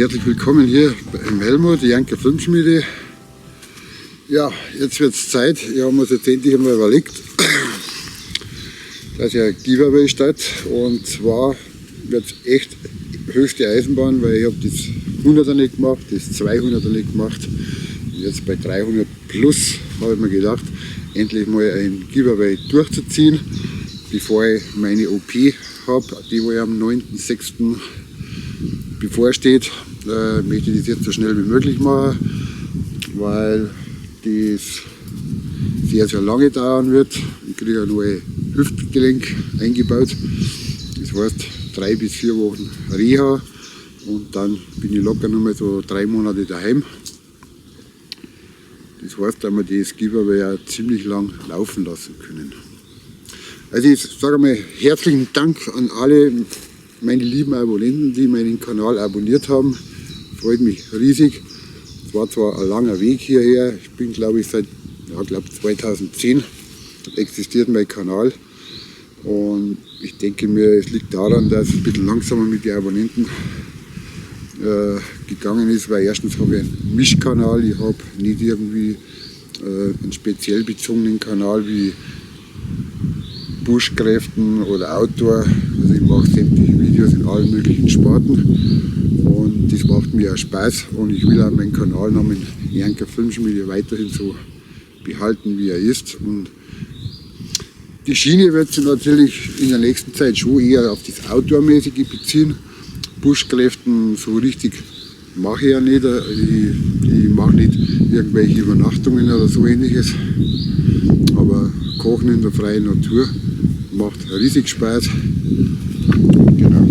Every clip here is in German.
herzlich willkommen hier im Helmut, die Janker Filmschmiede. Ja, jetzt wird es Zeit, wir haben uns jetzt endlich einmal überlegt, dass ja ein Giveaway statt. Und zwar wird es echt höchste Eisenbahn, weil ich habe das 100er nicht gemacht, das 200er nicht gemacht. Und jetzt bei 300 plus habe ich mir gedacht, endlich mal ein Giveaway durchzuziehen, bevor ich meine OP habe, die wo ja am 9.6. bevorsteht. Möchte ich das jetzt so schnell wie möglich machen, weil das sehr, sehr lange dauern wird. Ich kriege ein neues Hüftgelenk eingebaut. Das heißt 3 bis 4 Wochen Reha und dann bin ich locker noch mal so 3 Monate daheim. Das heißt, dass wir das Giveaway ja ziemlich lang laufen lassen können. Also ich sage mal herzlichen Dank an alle meine lieben Abonnenten, die meinen Kanal abonniert haben. Freut mich riesig. Es war zwar ein langer Weg hierher. Ich bin glaube ich seit 2010 existiert mein Kanal. Und ich denke mir, es liegt daran, dass es ein bisschen langsamer mit den Abonnenten gegangen ist, weil erstens habe ich einen Mischkanal, ich habe nicht irgendwie einen speziell bezogenen Kanal wie Buschkräften oder Outdoor. Also ich mache sämtliche Videos in allen möglichen Sparten und das macht mir auch Spaß und ich will auch meinen Kanalnamen Janker Filmschmiede weiterhin so behalten, wie er ist. Und die Schiene wird sich natürlich in der nächsten Zeit schon eher auf das Outdoor-mäßige beziehen. Buschkräften so richtig mache ich ja nicht. Ich mache nicht irgendwelche Übernachtungen oder so ähnliches. Aber Kochen in der freien Natur macht riesig Spaß. Genau.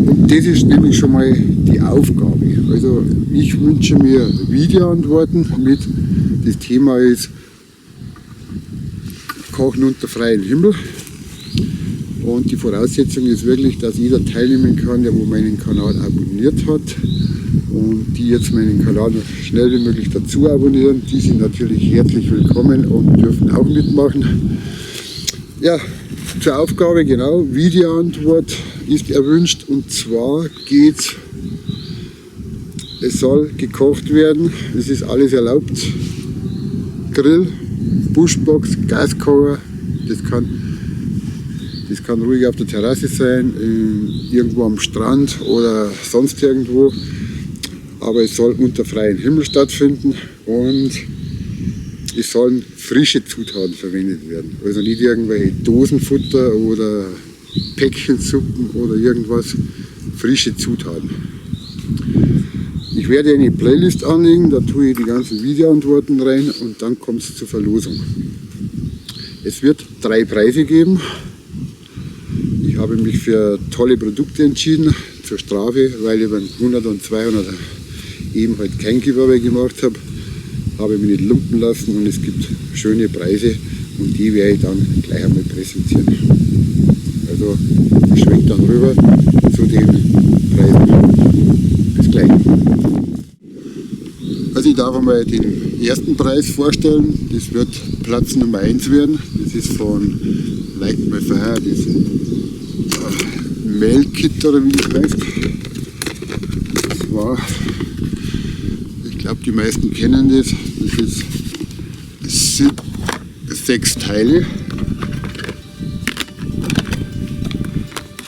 Und das ist nämlich schon mal die Aufgabe. Also ich wünsche mir Videoantworten mit, das Thema ist Kochen unter freiem Himmel. Und die Voraussetzung ist wirklich, dass jeder teilnehmen kann, der wo meinen Kanal abonniert hat. Und die jetzt meinen Kanal noch schnell wie möglich dazu abonnieren, die sind natürlich herzlich willkommen und dürfen auch mitmachen. Ja, zur Aufgabe genau, Videoantwort ist erwünscht und zwar es soll gekocht werden, es ist alles erlaubt. Grill, Buschbox, Gaskocher, das kann ruhig auf der Terrasse sein, irgendwo am Strand oder sonst irgendwo. Aber es soll unter freiem Himmel stattfinden und es sollen frische Zutaten verwendet werden. Also nicht irgendwelche Dosenfutter oder Päckchensuppen oder irgendwas, frische Zutaten. Ich werde eine Playlist anlegen, da tue ich die ganzen Videoantworten rein und dann kommt es zur Verlosung. Es wird 3 Preise geben. Ich habe mich für tolle Produkte entschieden, zur Strafe, weil ich beim 100 und 200 eben halt kein Giveaway gemacht habe. Habe mich nicht lumpen lassen und es gibt schöne Preise und die werde ich dann gleich einmal präsentieren. Also ich schwenke dann rüber zu den Preisen. Bis gleich. Also ich darf einmal den ersten Preis vorstellen. Das wird Platz Nummer 1 werden. Das ist von Light My Fire, das Mail-Kit oder wie das heißt. Das war, ich glaube die meisten kennen das. Das sind 6 Teile.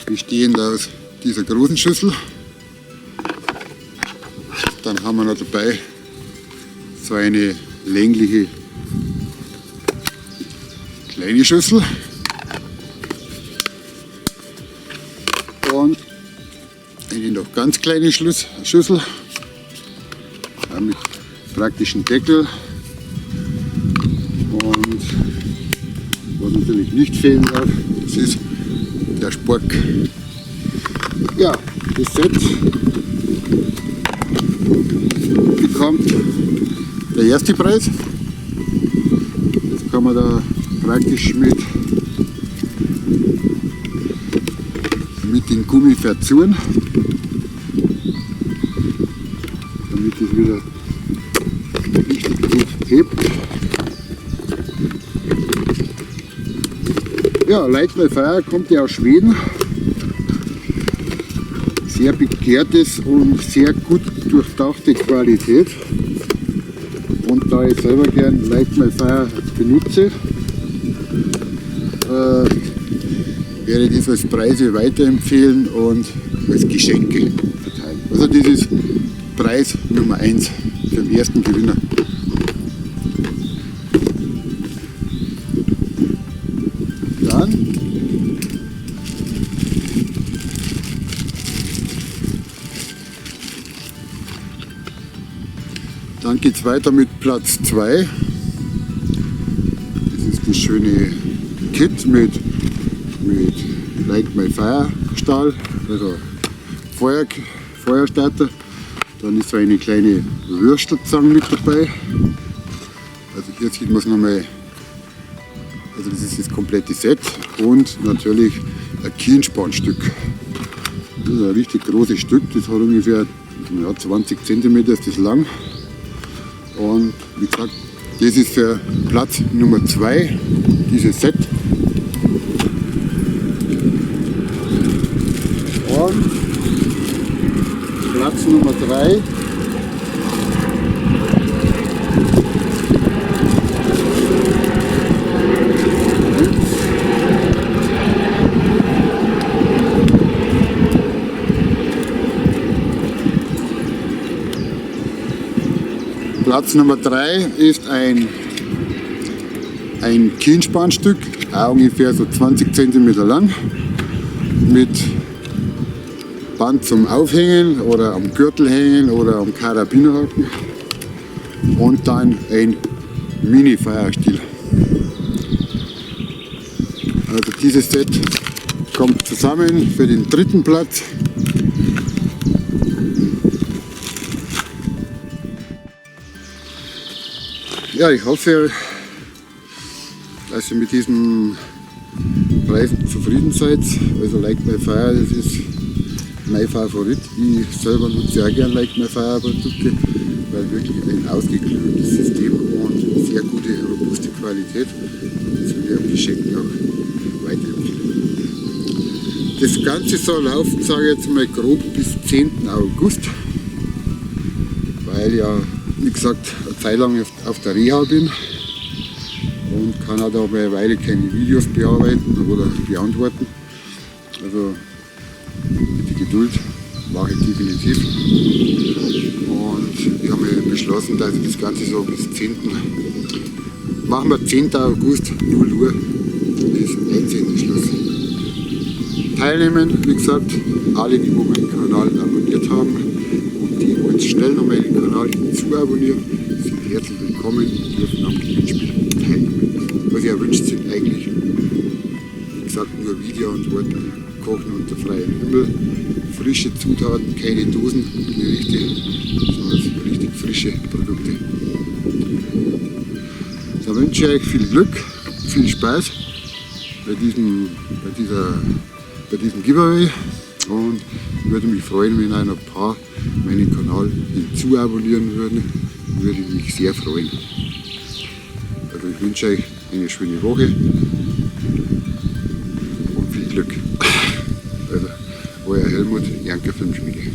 Bestehend aus dieser großen Schüssel. Dann haben wir noch dabei so eine längliche kleine Schüssel. Und eine noch ganz kleine Schüssel mit praktischen Deckel. Und was natürlich nicht fehlen darf, das ist der Spork. Ja, das Set bekommt der erste Preis. Das kann man da praktisch mit den Gummi verzuren, damit es wieder richtig gut hebt. Ja, Light My Fire kommt ja aus Schweden. sehr begehrtes und sehr gut durchdachte Qualität. Und da ich selber gern Light My Fire benutze, werde ich das als Preise weiterempfehlen und als Geschenke verteilen. Also das ist Preis Nummer 1 für den ersten Gewinner. Dann geht es weiter mit Platz 2. Das ist das schöne Kit mit Light My Fire Stahl, also Feuerstarter. Dann ist so eine kleine Würstelzange mit dabei. Also hier sieht man es nochmal, also das ist das komplette Set und natürlich ein Kienspannstück. Das ist ein richtig großes Stück, das hat ungefähr 20 cm ist das lang. Und wie gesagt, das ist für Platz Nummer 2, dieses Set. Und Platz Nummer 3. Platz Nummer 3 ist ein Kienspannstück, auch ungefähr so 20 cm lang, mit Band zum Aufhängen oder am Gürtel hängen oder am Karabinerhaken und dann ein Mini-Feuerstiel. Also dieses Set kommt zusammen für den 3. Platz. Ja, ich hoffe, dass ihr mit diesen Preisen zufrieden seid. Also Light My Fire, das ist mein Favorit. Ich selber nutze auch gerne Light My Fire Produkte, weil wirklich ein ausgeklügeltes System und sehr gute, robuste Qualität. Das will ich am Geschenk auch weiterempfehlen. Das Ganze soll laufen, sage ich jetzt mal grob, bis 10. August, weil ja, wie gesagt, eine Zeit lang auf der Reha bin und kann auch da mal eine Weile keine Videos bearbeiten oder beantworten. Also mit der Geduld mache ich definitiv. Und ich habe mir beschlossen, dass ich das Ganze so bis 10. machen wir 10. August, 0 Uhr, ist Einsendeschluss. Teilnehmen, wie gesagt, alle, die meinen Kanal abonniert haben. Die wollen schnell noch meinen Kanal hinzuabonnieren, sind herzlich willkommen und dürfen am Gewinnspiel teilnehmen. Was ihr wünscht, sind eigentlich, wie gesagt, nur Videoantworten, Kochen unter freiem Himmel, frische Zutaten, keine Dosengerichte, sondern richtig frische Produkte. Da wünsche ich euch viel Glück, viel Spaß bei diesem Giveaway und ich würde mich freuen, wenn ein paar meinen Kanal hinzuabonnieren würden, würde ich mich sehr freuen. Also ich wünsche euch eine schöne Woche und viel Glück. Also euer Helmut, Janker Filmschmiede.